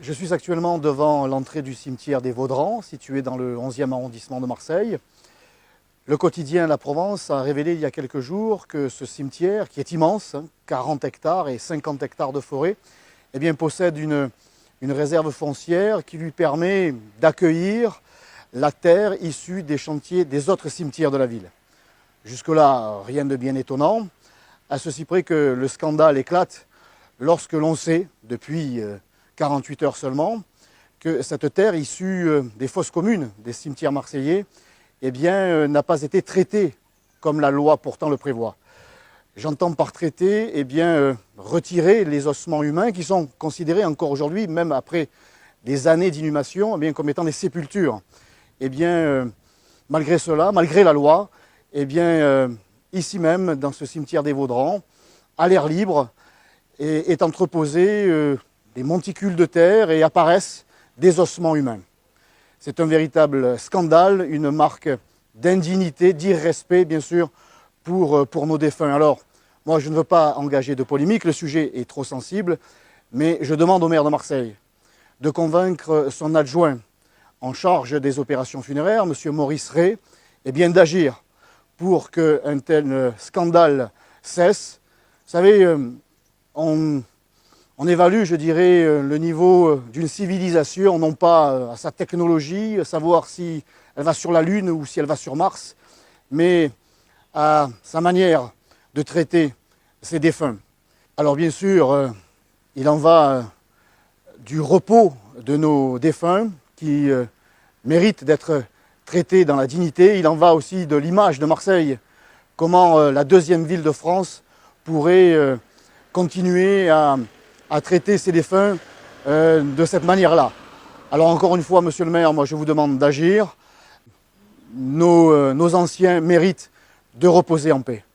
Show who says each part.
Speaker 1: Je suis actuellement devant l'entrée du cimetière des Vaudrans, situé dans le 11e arrondissement de Marseille. Le quotidien La Provence a révélé il y a quelques jours que ce cimetière, qui est immense, 40 hectares et 50 hectares de forêt, possède une réserve foncière qui lui permet d'accueillir la terre issue des chantiers des autres cimetières de la ville. Jusque-là, rien de bien étonnant, à ceci près que le scandale éclate lorsque l'on sait, depuis 48 heures seulement, que cette terre issue des fosses communes des cimetières marseillais n'a pas été traitée comme la loi pourtant le prévoit. J'entends par traiter retirer les ossements humains qui sont considérés encore aujourd'hui, même après des années d'inhumation, comme étant des sépultures. Malgré cela, malgré la loi, ici même, dans ce cimetière des Vaudrans, à l'air libre, est entreposé des monticules de terre et apparaissent des ossements humains. C'est un véritable scandale, une marque d'indignité, d'irrespect, bien sûr, pour nos défunts. Alors, moi, je ne veux pas engager de polémique, le sujet est trop sensible, mais je demande au maire de Marseille de convaincre son adjoint en charge des opérations funéraires, M. Maurice Ray, d'agir pour qu'un tel scandale cesse. Vous savez, on évalue, je dirais, le niveau d'une civilisation, non pas à sa technologie, savoir si elle va sur la Lune ou si elle va sur Mars, mais à sa manière de traiter ses défunts. Alors bien sûr, il en va du repos de nos défunts qui méritent d'être traités dans la dignité. Il en va aussi de l'image de Marseille, comment la deuxième ville de France pourrait continuer à traiter ces défunts de cette manière-là. Alors encore une fois, monsieur le maire, moi je vous demande d'agir. Nos anciens méritent de reposer en paix.